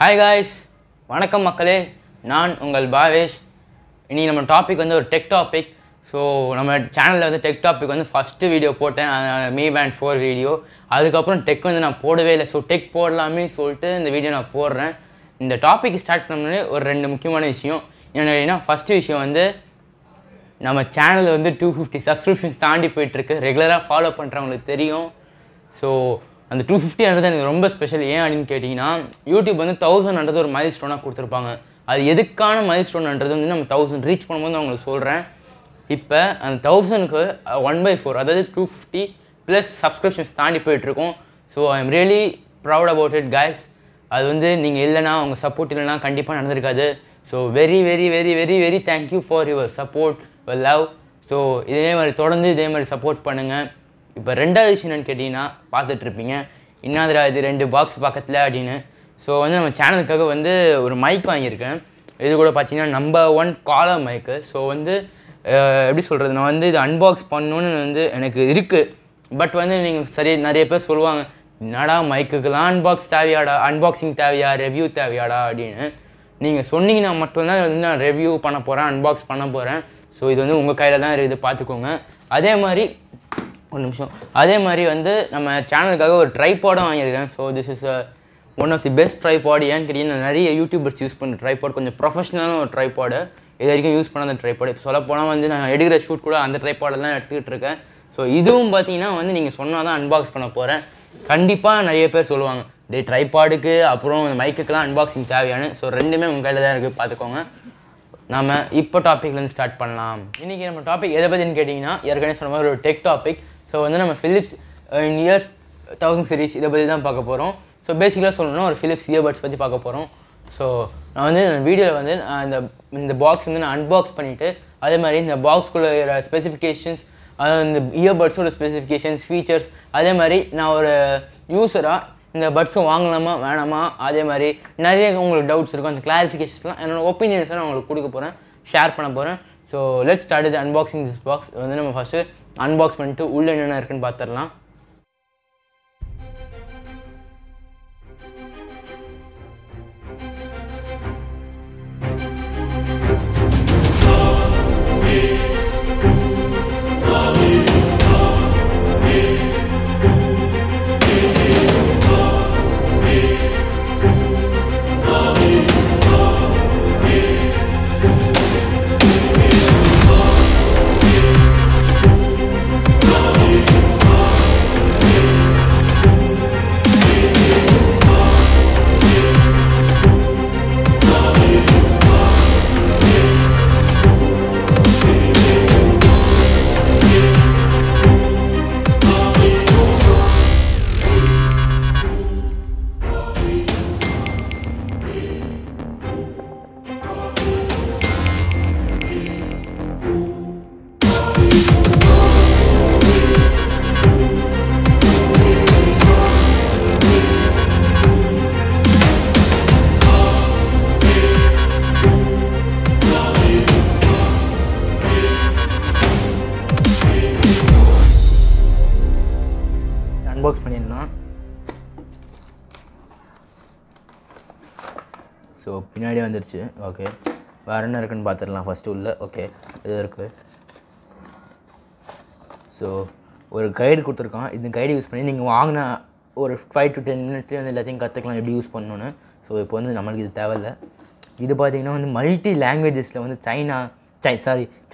Hi guys, Vanakam Makale, நான் உங்கள் பாவேஷ். இன்னைக்கு நம்ம டாபிக் வந்து ஒரு டெக் டாபிக். ஸோ நம்ம சேனலில் வந்து டெக் டாபிக் வந்து ஃபஸ்ட்டு வீடியோ போட்டேன், மீ பேண்ட் 4 வீடியோ. அதுக்கப்புறம் டெக் வந்து நான் போடவே இல்லை. ஸோ டெக் போடலாமே சொல்லிட்டு இந்த வீடியோ நான் போடுறேன். இந்த டாபிக் ஸ்டார்ட் பண்ணோன்னே ஒரு 2 முக்கியமான விஷயம் என்னன்னா, ஃபஸ்ட்டு விஷயம் வந்து நம்ம சேனல் வந்து 250 சப்ஸ்கிரிப்ஷன்ஸ் தாண்டி போயிட்டுருக்கு. ரெகுலராக ஃபாலோ பண்ணுறவங்களுக்கு தெரியும். ஸோ அந்த 250 எனக்கு ரொம்ப ஸ்பெஷல். ஏன் அப்படின்னு கேட்டிங்கன்னா, யூடியூப் வந்து 1000 ஒரு மைல் ஸ்டோனாக கொடுத்துருப்பாங்க. அது எதுக்கான மைல் ஸ்டோன்ன்றது வந்து நம்ம 1000 ரீச் பண்ணும்போது நான் உங்களுக்கு சொல்கிறேன். இப்போ அந்த 1000க்கு 1/4, அதாவது 250 ப்ளஸ் சப்ஸ்கிரிப்ஷன்ஸ் தாண்டி போயிட்டுருக்கோம். So I am really proud about it guys. அது வந்து நீங்கள் இல்லைனா, உங்கள் சப்போர்ட் இல்லைனா கண்டிப்பாக நடந்திருக்காது. So very very very very very thank you for your support, your love. So இதே மாதிரி தொடர்ந்து இதே மாதிரி சப்போர்ட் பண்ணுங்கள். இப்போ ரெண்டாவது விஷயம் என்னென்னு கேட்டிங்கன்னா, பார்த்துட்ருப்பீங்க இன்னாதிரா இது 2 பாக்ஸ் பக்கத்தில் அப்படின்னு. ஸோ வந்து நம்ம சேனலுக்காக வந்து ஒரு மைக் வாங்கியிருக்கேன். இது கூட பார்த்தீங்கன்னா நம்பர் 1 காலர் மைக்கு. ஸோ வந்து எப்படி சொல்கிறது, நான் வந்து இது அன்பாக்ஸ் பண்ணணுன்னு வந்து எனக்கு இருக்குது. பட் வந்து நீங்கள் நிறைய பேர் சொல்லுவாங்க, என்னடா மைக்குக்கெல்லாம் அன்பாக்சிங் தேவையா, ரிவ்யூ தேவையாடா அப்படின்னு. நீங்கள் சொன்னீங்கன்னா மட்டும்தான் வந்து நான் ரிவ்யூ பண்ண போகிறேன், அன்பாக்ஸ் பண்ண போகிறேன். ஸோ இது வந்து உங்கள் கையில் தான் இருக்குது, பார்த்துக்கோங்க. அதே மாதிரி வந்து நம்ம சேனலுக்காக ஒரு ட்ரைபாடும் வாங்கியிருக்கேன். So this is one of the best tripod. ஏன்னு கேட்டிங்கன்னா, நிறைய யூடியூபர்ஸ் யூஸ் பண்ணுற ட்ரைபாட், கொஞ்சம் ப்ரொஃபஷனலான ஒரு ட்ரைபாடு. இது வரைக்கும் யூஸ் பண்ண அந்த ட்ரைபாடு. இப்போ சொல்லப்போனால் வந்து நான் எடுக்கிற ஷூட் கூட அந்த ட்ரைபாடெல்லாம் எடுத்துக்கிட்டு இருக்கேன். ஸோ இதுவும் பார்த்தீங்கன்னா வந்து நீங்கள் சொன்னால் தான் அன்பாக்ஸ் பண்ண போகிறேன். கண்டிப்பாக நிறைய பேர் சொல்லுவாங்க, ட்ரைபாடுக்கு அப்புறம் மைக்குக்கெலாம் அன்பாக்சிங் தேவையானு. ஸோ ரெண்டுமே உங்கள் கையில் தான் இருக்குது, பார்த்துக்கோங்க. நம்ம இப்போ டாப்பிக்லேருந்து ஸ்டார்ட் பண்ணலாம். இன்றைக்கி நம்ம டாபிக் எதை பற்றின்னு கேட்டிங்கன்னா, ஏற்கனவே சொன்ன மாதிரி ஒரு டெக் டாபிக். ஸோ வந்து நம்ம ஃபிலிப்ஸ் இயர்ஸ் 1000 சீரிஸ் இதை பற்றி தான் பார்க்க போகிறோம். ஸோ பேசிக்கலாக சொல்லணும்னா ஒரு ஃபிலிப்ஸ் இயர்பட்ஸ் பற்றி பார்க்க போகிறோம். ஸோ நான் வந்து வீடியோவில் வந்து இந்த பாக்ஸ் வந்து நான் அன்பாக்ஸ் பண்ணிவிட்டு, அதே மாதிரி இந்த பாக்ஸ்குள்ளே இருக்கிற ஸ்பெசிஃபிகேஷன்ஸ், அதாவது இந்த இயர்பட்ஸோட ஸ்பெசிஃபிகேஷன்ஸ், ஃபீச்சர்ஸ், அதே மாதிரி நான் ஒரு யூஸராக இந்த பட்ஸும் வாங்கலாமா வேணாமா, அதே மாதிரி நிறைய உங்களுக்கு டவுட்ஸ் இருக்கும். அந்த கிளாரிஃபிகேஷன்ஸ்லாம் என்னோட ஒப்பீனியன்ஸை நான் உங்களுக்கு கொடுக்க போகிறேன், ஷேர் பண்ண போகிறேன். ஸோ லெட்ஸ் ஸ்டார்ட் இது அன்பாக்சிங் திஸ் பாக்ஸ். வந்து நம்ம ஃபஸ்ட்டு அன்பாக்ஸ் பண்ணிட்டு உள்ளே என்னென்ன இருக்குன்னு பார்த்துடலாம். அன்பாக்ஸ் பண்ணிடலாம். ஸோ பின்னாடியே வந்துடுச்சு. ஓகே, வேறு என்ன இருக்குன்னு பார்த்துடலாம் ஃபஸ்ட்டு உள்ள. ஓகே, இது இருக்குது. ஸோ ஒரு கைடு கொடுத்துருக்கான். இந்த கைடு யூஸ் பண்ணி நீங்கள் வாங்கின ஒரு 5 to 10 மினிட்லேயே வந்து எல்லாத்தையும் கற்றுக்கலாம் எப்படி யூஸ் பண்ணணுன்னு. ஸோ இப்போ வந்து நம்மளுக்கு இது தேவையில்லை. இது பார்த்திங்கன்னா வந்து மல்டி லாங்குவேஜஸில் வந்து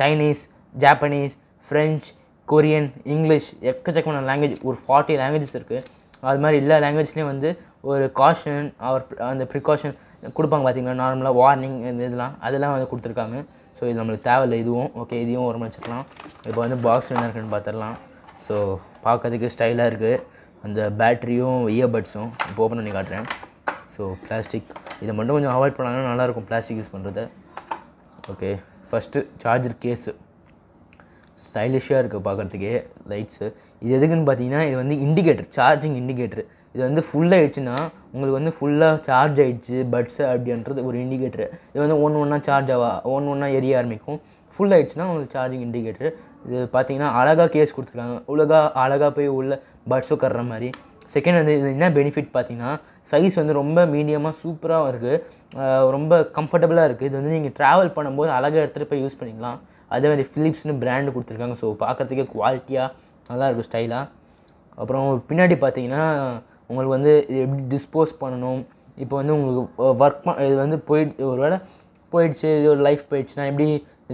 Chinese, Japanese, French, Korean, English, எக்கச்சக்கமான லாங்குவேஜ், ஒரு 40 லாங்குவேஜஸ் இருக்குது. அது மாதிரி எல்லா லாங்குவேஜ்லேயும் வந்து ஒரு காஷன் அந்த ப்ரிகாஷன் கொடுப்பாங்க பார்த்தீங்களா, நார்மலாக வார்னிங் அதெல்லாம் வந்து கொடுத்துருக்காங்க. ஸோ இது நம்மளுக்கு தேவையில்லை இதுவும். ஓகே, இதையும் ஒரு வச்சுக்கலாம். இப்போ வந்து பாக்ஸ் என்ன இருக்குன்னு பார்த்துடலாம். ஸோ பார்க்கறதுக்கு ஸ்டைலாக இருக்குது. அந்த பேட்ரியும் இயர்பட்ஸும் இப்போ ஓப்பன் பண்ணி காட்டுறேன். ஸோ பிளாஸ்டிக் இதை மட்டும் கொஞ்சம் அவாய்ட் பண்ணாங்கன்னா நல்லாயிருக்கும், பிளாஸ்டிக் யூஸ் பண்ணுறது. ஓகே, ஃபஸ்ட்டு சார்ஜர் கேஸு ஸ்டைலிஷாக இருக்குது பார்க்குறதுக்கே. லைட்ஸு இது எதுக்குன்னு பார்த்தீங்கன்னா, இது வந்து இண்டிகேட்டர், சார்ஜிங் இண்டிகேட்டர். இது வந்து ஃபுல்லாகிடுச்சுன்னா உங்களுக்கு வந்து ஃபுல்லாக சார்ஜ் ஆகிடுச்சு பட்ஸு அப்படின்றது ஒரு இண்டிகேட்டரு. இது வந்து ஒன்றா சார்ஜ் ஒன்றா எரிய ஆரம்பிக்கும். ஃபுல் ஆகிடுச்சுன்னா உங்களுக்கு சார்ஜிங் இண்டிகேட்டர். இது பார்த்தீங்கன்னா அழகாக கேஸ் கொடுத்துருக்காங்க. அழகாக போய் உள்ள பட்ஸும் கட்டுற மாதிரி செகண்ட் வந்து இது என்ன பெனிஃபிட் பார்த்தீங்கன்னா சைஸ் வந்து ரொம்ப மீடியமாக சூப்பராக இருக்குது, ரொம்ப கம்ஃபர்டபுளாக இருக்குது. இது வந்து நீங்கள் ட்ராவல் பண்ணும்போது அழகாக எடுத்துகிட்டு போய் யூஸ் பண்ணிக்கலாம். அதே மாதிரி ஃபிலிப்ஸ்னு பிராண்டு கொடுத்துருக்காங்க. ஸோ பார்க்குறதுக்கே குவாலிட்டியாக நல்லாயிருக்கும், ஸ்டைலாக. அப்புறம் பின்னாடி பார்த்தீங்கன்னா உங்களுக்கு வந்து இது எப்படி டிஸ்போஸ் பண்ணணும், இப்போ வந்து உங்களுக்கு ஒர்க் இது வந்து ஒரு வேளை போயிடுச்சு, இது ஒரு லைஃப் போயிடுச்சுன்னா எப்படி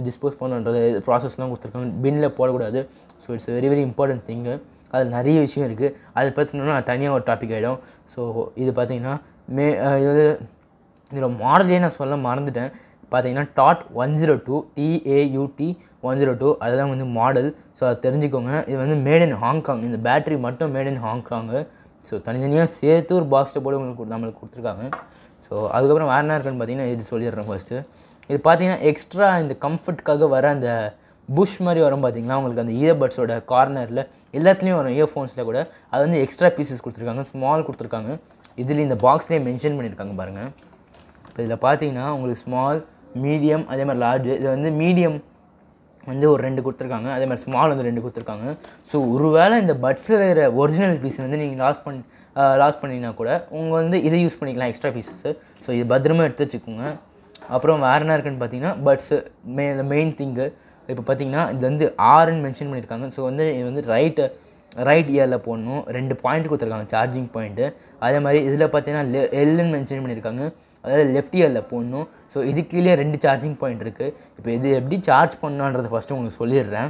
டிஸ்போஸ் பண்ணுன்றது ப்ராசஸ்லாம் கொடுத்துருக்காங்க. பின்னில் போடக்கூடாது. So it's very very important thing. அதில் நிறைய விஷயம் இருக்குது. அதை பற்றினா தனியாக ஒரு டாபிக் ஆகிடும். ஸோ இது பார்த்தீங்கன்னா இது இதில் மாடலே நான் சொல்ல மறந்துட்டேன். பார்த்தீங்கன்னா டாட் 102 TAUT 102 அதுதான் வந்து மாடல். ஸோ அதை தெரிஞ்சுக்கோங்க. இது வந்து மேட் இன் ஹாங்காங். இந்த பேட்ரி மட்டும் மேட் இன் ஹாங்காங்கு. ஸோ தனித்தனியாக சேர்த்து ஒரு பாக்ஸில் போட்டு நம்மளுக்கு கொடுத்துருக்காங்க. ஸோ அதுக்கப்புறம் வேறு என்ன இருக்குன்னு பார்த்தீங்கன்னா இது சொல்லிடுறேன் ஃபஸ்ட்டு. இது பார்த்தீங்கன்னா எக்ஸ்ட்ரா இந்த கம்ஃபர்ட்டுக்காக வர அந்த புஷ் மாதிரி வரும் பார்த்தீங்கன்னா உங்களுக்கு அந்த இயர்பட்ஸோட கார்னரில் எல்லாத்துலேயும் வரும், இயர்ஃபோன்ஸில் கூட. அது வந்து எக்ஸ்ட்ரா பீசஸ் கொடுத்துருக்காங்க, ஸ்மால் கொடுத்துருக்காங்க. இதில் இந்த பாக்ஸ்லேயே மென்ஷன் பண்ணியிருக்காங்க பாருங்கள். இப்போ இதில் பார்த்தீங்கன்னா உங்களுக்கு ஸ்மால், மீடியம், அதே மாதிரி லார்ஜ். இது வந்து மீடியம் வந்து ஒரு 2 கொடுத்துருக்காங்க, அதே மாதிரி ஸ்மால் வந்து 2 கொடுத்துருக்காங்க. ஸோ ஒருவேளை இந்த பட்ஸில் இருக்கிற ஒரிஜினல் பீஸ் வந்து நீங்கள் லாஸ் பண்ணிங்கன்னா கூட உங்கள் வந்து இதை யூஸ் பண்ணிக்கலாம், எக்ஸ்ட்ரா பீசஸ்ஸு. ஸோ இது பத்திரமா எடுத்து வச்சுக்கோங்க. அப்புறம் வேறு என்ன இருக்குன்னு பார்த்தீங்கன்னா பட்ஸு மெயின் திங்கு. இப்போ பார்த்தீங்கன்னா இது வந்து ஆர்ன்னு மென்ஷன் பண்ணியிருக்காங்க. ஸோ வந்து இது வந்து ரைட் இயரில் போடணும். 2 பாயிண்ட் கொடுத்துருக்காங்க, சார்ஜிங் பாயிண்ட்டு. அதே மாதிரி இதில் பார்த்தீங்கன்னா எல்லுன்னு மென்ஷன் பண்ணியிருக்காங்க, அதாவது லெஃப்ட் இயரில் போடணும். ஸோ இது கீழே 2 சார்ஜிங் பாயிண்ட் இருக்குது. இப்போ இது எப்படி சார்ஜ் பண்ணணுன்றதை ஃபஸ்ட்டு உங்களுக்கு சொல்லிடுறேன்.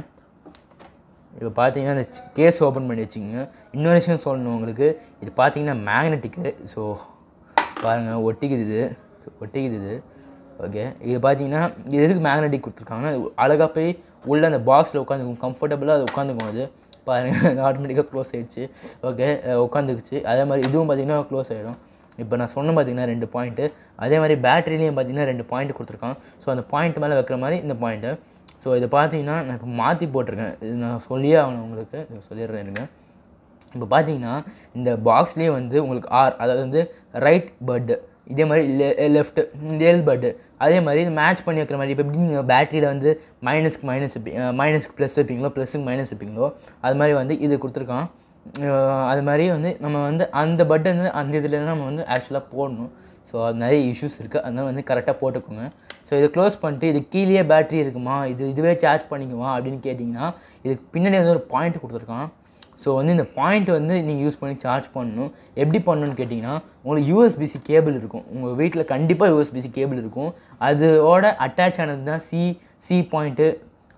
இப்போ பார்த்தீங்கன்னா இந்த கேஸ் ஓப்பன் பண்ணி வச்சுக்கோங்க. இன்னொரு விஷயம் சொல்லணும் உங்களுக்கு, இது பார்த்தீங்கன்னா மேக்னெட்டிக்கு. ஸோ பாருங்கள் ஒட்டிக்குது இது. ஸோ ஒட்டிக்குது இது. ஓகே, இது பார்த்தீங்கன்னா இது எதுக்கு மேக்னெட்டிக் கொடுத்துருக்காங்கன்னா அழகாக போய் உள்ளே அந்த பாக்ஸில் உட்காந்துக்கும், கம்ஃபர்டபுளாக அது உட்காந்துக்கும். அது பாருங்கள் ஆட்டோமேட்டிக்காக க்ளோஸ் ஆகிடுச்சு. ஓகே, உட்காந்துக்குச்சு. அதே மாதிரி இதுவும் பார்த்திங்கன்னா க்ளோஸ் ஆகிடும். இப்போ நான் சொன்ன பார்த்திங்கன்னா 2 பாயிண்ட்டு. அதே மாதிரி பேட்டரிலையும் பார்த்திங்கன்னா 2 பாயிண்ட் கொடுத்துருக்கான். ஸோ அந்த பாயிண்ட் மேலே வைக்கிற மாதிரி இந்த பாயிண்ட்டு. ஸோ இதை பார்த்தீங்கன்னா நான் இப்போ மாற்றி போட்டிருக்கேன். இது நான் சொல்லியே ஆகணும் உங்களுக்கு, சொல்லிடுறேன் இருங்க. இப்போ பார்த்தீங்கன்னா இந்த பாக்ஸ்லேயே வந்து உங்களுக்கு அதாவது வந்து ரைட் பட்டு, இதே மாதிரி லெஃப்ட்டு இந்த எல்பட்டு, அதே மாதிரி இது மேட்ச் பண்ணி வைக்கிற மாதிரி. இப்போ எப்படி நீங்கள் பேட்டரியில் வந்து மைனஸ்க்கு ப்ளஸ் வைப்பீங்களோ, ப்ளஸுக்கு மைனஸ் வைப்பீங்களோ, அது மாதிரி வந்து இது கொடுத்துருக்கான். அது மாதிரி வந்து நம்ம வந்து அந்த பட்டன் வந்து அந்த இதுலேருந்து நம்ம வந்து ஆக்சுவலாக போடணும். ஸோ அது நிறைய இஷ்யூஸ் இருக்குது, அதனால் வந்து கரெக்டாக போட்டுக்கோங்க. ஸோ இதை க்ளோஸ் பண்ணிட்டு இது கீழே பேட்டரி இருக்குமா, இதுவே சார்ஜ் பண்ணிக்குமா அப்படின்னு கேட்டிங்கன்னா இதுக்கு பின்னாடி வந்து ஒரு பாயிண்ட் கொடுத்துருக்கான். ஸோ வந்து இந்த பாயிண்ட் வந்து நீங்கள் யூஸ் பண்ணி சார்ஜ் பண்ணணும். எப்படி பண்ணணும்னு கேட்டிங்கன்னா உங்களுக்கு யூஎஸ்பிசி கேபிள் இருக்கும், உங்கள் வீட்டில் கண்டிப்பாக யூஎஸ்பிசி கேபிள் இருக்கும். அதோட அட்டாச் ஆனது தான் சி பாயிண்ட்டு,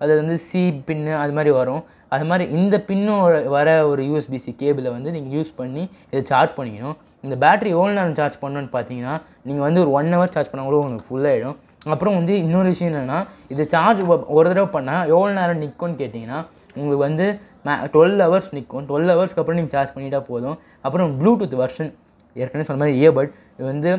அது வந்து சி பின்னு அது மாதிரி வரும். அது மாதிரி இந்த பின்னோட வர ஒரு யூஎஸ்பிசி கேபிளை வந்து நீங்கள் யூஸ் பண்ணி இதை சார்ஜ் பண்ணிக்கணும். இந்த பேட்டரி எவ்வளோ நேரம் சார்ஜ் பண்ணணும்னு பார்த்தீங்கன்னா நீங்கள் வந்து ஒரு 1 hour சார்ஜ் பண்ணால் கூட உங்களுக்கு ஃபுல்லாகிடும். அப்புறம் வந்து இன்னொரு விஷயம் என்னென்னா இது சார்ஜ் ஒரு தடவை பண்ணால் எவ்வளோ நேரம் நிற்கும்னு கேட்டிங்கன்னா உங்களுக்கு வந்து 12 hours நிற்கும். 12 hours அப்புறம் நீங்கள் சார்ஜ் பண்ணிட்டா போதும். அப்புறம் ப்ளூடூத் வெர்ஷன் ஏற்கனவே சொன்ன மாதிரி இயர்பட் இது வந்து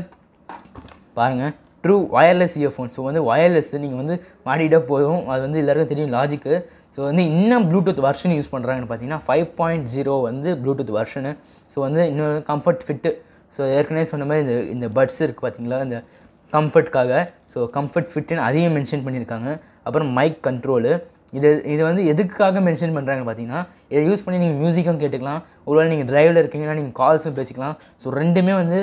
பாருங்கள் ட்ரூ ஒயர்லெஸ் இயர்ஃபோன். ஸோ வந்து ஒயர்லெஸ் நீங்கள் வந்து மாட்டிக்கிட்டே போதும், அது வந்து எல்லாருக்கும் தெரியும் லாஜிக்கு. ஸோ வந்து இன்னும் ப்ளூடூத் வெர்ஷன் யூஸ் பண்ணுறாங்கன்னு பார்த்தீங்கன்னா 5.0 வந்து ப்ளூடூத் வெர்ஷனு. ஸோ வந்து இன்னொரு கம்ஃபர்ட் ஃபிட்டு. ஸோ ஏற்கனவே சொன்ன மாதிரி இந்த பட்ஸ் இருக்குது பார்த்தீங்களா, இந்த கம்ஃபர்ட்காக. ஸோ கம்ஃபர்ட் ஃபிட்டுன்னு அதையும் மென்ஷன் பண்ணியிருக்காங்க. அப்புறம் மைக் கண்ட்ரோலு. இது வந்து எதுக்காக மென்ஷன் பண்ணுறாங்கன்னு பார்த்தீங்கன்னா இதை யூஸ் பண்ணி நீங்கள் மியூசிக்கும் கேட்டுக்கலாம். ஒருவேளை நீங்கள் டிரைவில் இருக்கீங்கன்னா நீங்கள் கால்ஸும் பேசிக்கலாம். ஸோ ரெண்டுமே வந்து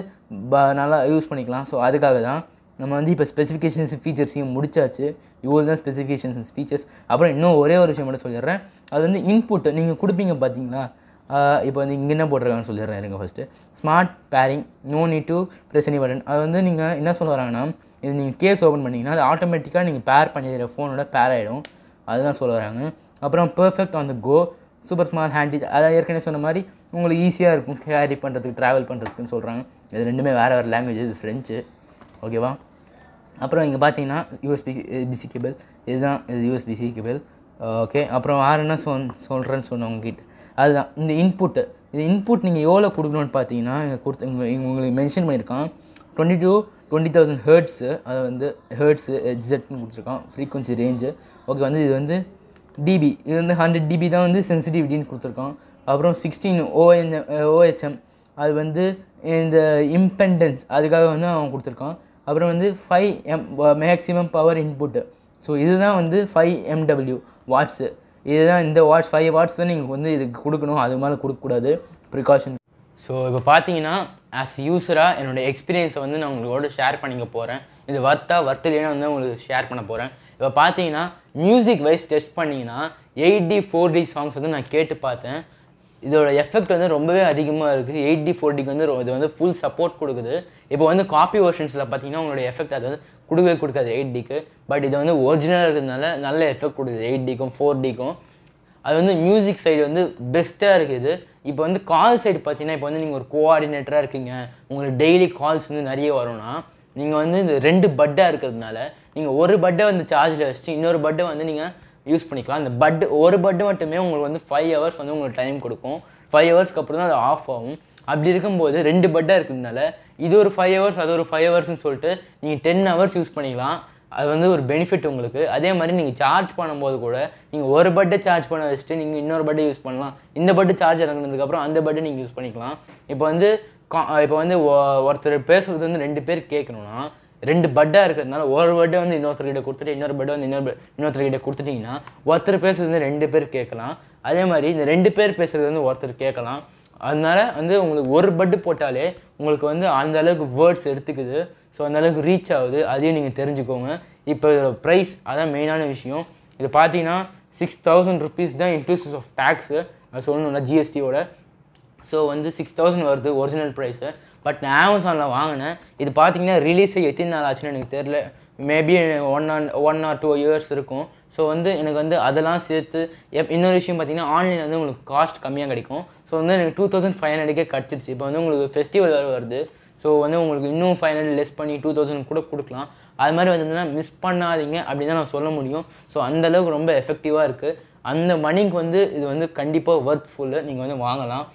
நல்லா யூஸ் பண்ணிக்கலாம். ஸோ அதுக்காக தான் நம்ம வந்து இப்போ ஸ்பெசிஃபிகேஷன்ஸ் ஃபீச்சர்ஸையும் முடிச்சாச்சு. இவ்வளோ தான் ஸ்பெசிஃபிகேஷன்ஸ் ஃபீச்சர்ஸ். அப்புறம் இன்னும் ஒரே ஒரு விஷயம் மட்டும் சொல்லிடுறேன். அது வந்து இன்புட் நீங்கள் கொடுப்பீங்க பார்த்தீங்களா, இப்போ வந்து இங்கே என்ன போட்டிருக்காங்கன்னு சொல்லிடுறேன் இருங்க. First smart pairing, no need to press any button. அது வந்து நீங்கள் என்ன சொல்ல வராங்கன்னா இது நீங்கள் கேஸ் ஓப்பன் பண்ணிங்கன்னா அது ஆட்டோமேட்டிக்காக நீங்கள் பேர் பண்ணிடுற ஃபோனோட பேர் ஆகிடும், அதுதான் சொல்ல வராங்க. அப்புறம் perfect on the go, super smart handy, அதான் ஏற்கனவே சொன்ன மாதிரி உங்களுக்கு ஈஸியாக இருக்கும் கேரி பண்ணுறதுக்கு, ட்ராவல் பண்ணுறதுக்குன்னு சொல்கிறாங்க. இது ரெண்டுமே வேறு லாங்குவேஜ், இது ஃப்ரெஞ்சு. ஓகேவா. அப்புறம் இங்கே பார்த்தீங்கன்னா யூஎஸ்பிசி கேபிள், இதுதான் இது யூஎஸ்பிசி கேபிள். ஓகே. அப்புறம் வேறு என்ன சொல்கிறேன்னு சொன்னவங்ககிட்ட அதுதான் இந்த இன்புட்டு. இது இன்புட் நீங்கள் எவ்வளோ கொடுக்கணும்னு பார்த்தீங்கன்னா உங்களுக்கு மென்ஷன் பண்ணியிருக்கான் 20 to 20,000 ஹெர்ட்ஸு. அது வந்து ஹெர்ட்ஸு எக்ஸட்னு கொடுத்துருக்கான், ஃப்ரீக்வன்சி ரேஞ்சு. ஓகே. வந்து இது வந்து டிபி, இது வந்து 100 dB தான் வந்து சென்சிட்டிவிட்டின்னு கொடுத்துருக்கான். அப்புறம் 16 OHM, அது வந்து இந்த இம்பெண்டன்ஸ் அதுக்காக வந்து அவன் கொடுத்துருக்கான். அப்புறம் வந்து 5 மேக்ஸிமம் பவர் இன்புட்டு. ஸோ இதுதான் வந்து 5 MW வாட்ஸு. இதுதான் இந்த வாட்ஸ் 5 வாட்ஸ் தான் நீங்கள் வந்து இதுக்கு கொடுக்கணும், அது மேலே கொடுக்கக்கூடாது, ப்ரிகாஷன். ஸோ இப்போ பார்த்தீங்கன்னா ஆஸ் யூஸராக என்னோடய எக்ஸ்பீரியன்ஸை வந்து நான் உங்களோட ஷேர் பண்ணிக்க போகிறேன். இது வர்த்தலையான வந்து உங்களுக்கு ஷேர் பண்ண போகிறேன். இப்போ பார்த்தீங்கன்னா மியூசிக் வைஸ் டெஸ்ட் பண்ணிங்கன்னா 8D 4D சாங்ஸ் வந்து நான் கேட்டு பார்த்தேன். இதோட எஃபெக்ட் வந்து ரொம்பவே அதிகமாக இருக்குது. 8D 4Dக்கு வந்து இது வந்து ஃபுல் சப்போர்ட் கொடுக்குது. இப்போ வந்து காப்பி வெர்ஷன்ஸில் பார்த்தீங்கன்னா உங்களோட எஃபெக்ட் அது வந்து கொடுக்காது 8Dக்கு. பட் இது வந்து ஒரிஜினலாக இருக்கிறதுனால நல்ல எஃபெக்ட் கொடுக்குது 8Dக்கும் 4Dக்கும். அது வந்து மியூசிக் சைடு வந்து பெஸ்ட்டாக இருக்குது. இப்போ வந்து கால் சைடு பார்த்தீங்கன்னா இப்போ வந்து நீங்கள் ஒரு கோஆர்டினேட்டராக இருக்கீங்க, உங்களுக்கு டெய்லி கால்ஸ் வந்து நிறைய வரும்னா நீங்கள் வந்து இந்த 2 பட்டாக இருக்கிறதுனால நீங்கள் ஒரு பட்டை வந்து சார்ஜில் வச்சுட்டு இன்னொரு பட்டை வந்து நீங்கள் யூஸ் பண்ணிக்கலாம். இந்த ஒரு பட்டு மட்டுமே உங்களுக்கு வந்து 5 ஹவர்ஸ் வந்து உங்களுக்கு டைம் கொடுக்கும். 5 ஹவர்ஸ்க்கு அப்புறம் தான் அது ஆஃப் ஆகும். அப்படி இருக்கும்போது 2 பட்டாக இருக்கிறதுனால இது ஒரு 5 ஹவர்ஸ் அது ஒரு 5 ஹவர்ஸ்னு சொல்லிட்டு நீங்கள் 10 ஹவர்ஸ் யூஸ் பண்ணிக்கலாம். அது வந்து ஒரு பெனிஃபிட் உங்களுக்கு. அதே மாதிரி நீங்கள் சார்ஜ் பண்ணும்போது கூட நீங்கள் ஒரு பட்டை சார்ஜ் பண்ண வச்சுட்டு நீங்கள் இன்னொரு பட்டை யூஸ் பண்ணலாம். இந்த பட்டு சார்ஜ் இறங்கினதுக்கப்புறம் அந்த பட்டை நீங்கள் யூஸ் பண்ணிக்கலாம். இப்போ வந்து ஒருத்தர் பேசுகிறது வந்து 2 பேர் கேட்கணுன்னா 2 பட்டாக இருக்கிறதுனால ஒரு பட்டை வந்து இன்னொருத்தர்கிட்ட கொடுத்துட்டு இன்னொரு பட்டை வந்து இன்னொருத்தர்கிட்ட கொடுத்துட்டிங்கன்னா ஒருத்தர் பேசுகிறது வந்து 2 பேர் கேட்கலாம். அதே மாதிரி இந்த 2 பேர் பேசுகிறது வந்து ஒருத்தர் கேட்கலாம். அதனால் வந்து உங்களுக்கு ஒரு பட்டு போட்டாலே உங்களுக்கு வந்து அந்த அளவுக்கு வேர்ட்ஸ் எடுத்துக்குது. ஸோ அந்தளவுக்கு ரீச் ஆகுது. அதையும் நீங்கள் தெரிஞ்சுக்கோங்க. இப்போ இதோட ப்ரைஸ் அதான் மெயினான விஷயம். இது பார்த்தீங்கன்னா 6000 rupees தான் இன்க்ளூசிவ் ஆஃப் டேக்ஸு. அது சொல்லணும்னா ஜிஎஸ்டியோட. ஸோ வந்து 6000 வருது ஒரிஜினல் ப்ரைஸு. பட் நான் அமேசானில் வாங்கினேன். இது பார்த்தீங்கன்னா ரிலீஸை எத்தனை நாள் ஆச்சுன்னு எனக்கு தெரில. மேபி 1 or 2 years இருக்கும். ஸோ வந்து எனக்கு வந்து அதெல்லாம் சேர்த்து இன்னொரு விஷயம் பார்த்தீங்கன்னா ஆன்லைனில் வந்து உங்களுக்கு காஸ்ட் கம்மியாக கிடைக்கும். ஸோ வந்து எனக்கு 2500 கிடச்சிருச்சு. இப்போ வந்து உங்களுக்கு ஃபெஸ்டிவல் வருது. ஸோ வந்து உங்களுக்கு இன்னும் 500 லெஸ் பண்ணி 2000 கூட கொடுக்கலாம். அது மாதிரி வந்ததுன்னா மிஸ் பண்ணாதீங்க அப்படின்னு தான் நான் சொல்ல முடியும். ஸோ அந்தளவுக்கு ரொம்ப எஃபெக்டிவாக இருக்குது. அந்த மணிக்கு வந்து இது வந்து கண்டிப்பாக ஒர்த்ஃபுல்லு. நீங்கள் வந்து வாங்கலாம்.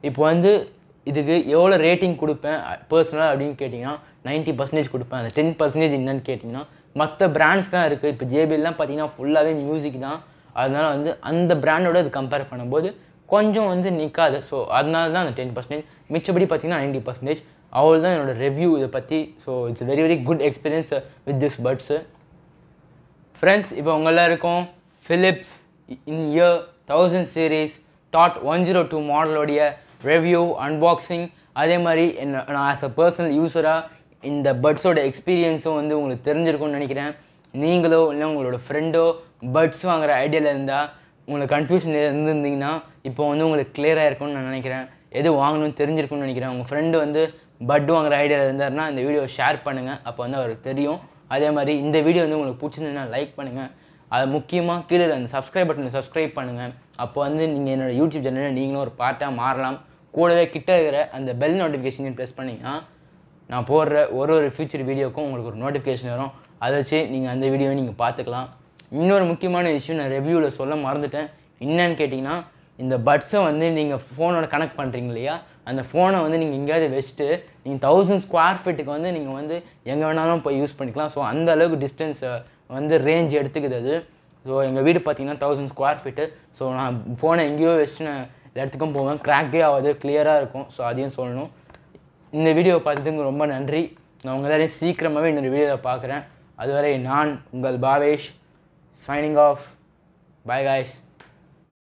இப்போ வந்து இதுக்கு எவ்வளோ ரேட்டிங் கொடுப்பேன் பர்சனலாக அப்படின்னு கேட்டிங்கன்னா 90% கொடுப்பேன். அந்த 10% என்னன்னு கேட்டிங்கன்னா மற்ற பிராண்ட்ஸ் தான் இருக்குது. இப்போ ஜேபிஎல்லாம் பார்த்தீங்கன்னா ஃபுல்லாகவே மியூசிக் தான். அதனால் வந்து அந்த பிராண்டோட இது கம்பேர் பண்ணும்போது கொஞ்சம் வந்து நிற்காது. ஸோ அதனால தான் அந்த 10%. மிச்சப்படி பார்த்தீங்கன்னா 90%. அவ்வளோ தான் என்னோடய ரிவ்யூ இதை பற்றி. So it's very good experience with this buds. Friends, இப்போ உங்களாம் இருக்கும் Philips in ear 1000 series dot 102 மாடலோடைய ரிவ்யூ அன்பாக்சிங். அதே மாதிரி நான் ஆஸ் அ பர்சனல் யூஸராக இந்த பட்ஸோட எக்ஸ்பீரியன்ஸும் வந்து உங்களுக்கு தெரிஞ்சிருக்கும்னு நினைக்கிறேன். நீங்களோ இல்லை உங்களோட ஃப்ரெண்டோ பட்ஸ் வாங்குகிற ஐடியாவில் இருந்தால் உங்களுக்கு கன்ஃபியூஷன் இருந்திருந்தீங்கன்னா இப்போ வந்து உங்களுக்கு கிளியராக இருக்கும்னு நான் நினைக்கிறேன். எது வாங்கணும்னு தெரிஞ்சிருக்கும்னு நினைக்கிறேன். உங்கள் ஃப்ரெண்டு வந்து பட் வாங்குகிற ஐடியாவில் இருந்தாருன்னா இந்த வீடியோ ஷேர் பண்ணுங்கள். அப்போ வந்து அவருக்கு தெரியும். அதே மாதிரி இந்த வீடியோ வந்து உங்களுக்கு பிடிச்சிருந்ததுன்னா லைக் பண்ணுங்கள். அது முக்கியமாக கீழே அந்த சப்ஸ்கிரைப் பட்டனை சப்ஸ்கிரைப் பண்ணுங்கள். அப்போ வந்து நீங்கள் என்னோடய யூடியூப் சேனலில் நீங்களும் ஒரு பார்ட்டாக மாறலாம். கூடவே கிட்ட இருக்கிற அந்த பெல் நோட்டிஃபிகேஷனையும் ப்ரெஸ் பண்ணிங்கன்னா நான் போடுற ஒரு ஃபியூச்சர் வீடியோக்கும் உங்களுக்கு ஒரு நோட்டிஃபிகேஷன் வரும். அதை வச்சு நீங்கள் அந்த வீடியோவை நீங்கள் பார்த்துக்கலாம். இன்னொரு முக்கியமான விஷயம் நான் ரிவ்யூவில் சொல்ல மறந்துட்டேன். என்னன்னு கேட்டிங்கன்னா இந்த பட்ஸை வந்து நீங்கள் ஃபோனோட கனெக்ட் பண்ணுறீங்க இல்லையா, அந்த ஃபோனை வந்து நீங்கள் எங்கேயாவது வச்சுட்டு நீங்கள் 1000 ஸ்கொயர் ஃபீட்டுக்கு வந்து நீங்கள் வந்து எங்கே வேணாலும் போய் யூஸ் பண்ணிக்கலாம். ஸோ அந்த அளவுக்கு டிஸ்டன்ஸ் வந்து ரேஞ்ச் எடுத்துக்குது அது. ஸோ எங்கள் வீடு பார்த்தீங்கன்னா 1000 ஸ்கொயர் ஃபீட்டு. ஸோ நான் ஃபோனை எங்கேயோ வச்சுட்டு நான் இடத்துக்கும் போவேன். கிராக்கே ஆகாது, கிளியராக இருக்கும். ஸோ அதையும் சொல்லணும். இந்த வீடியோவை பார்த்ததுக்கு ரொம்ப நன்றி. நான் உங்கள் எல்லாரையும் சீக்கிரமாகவே இன்னொரு வீடியோவில் பார்க்குறேன். அதுவரை நான் உங்கள் Bhavesh signing off. By guys.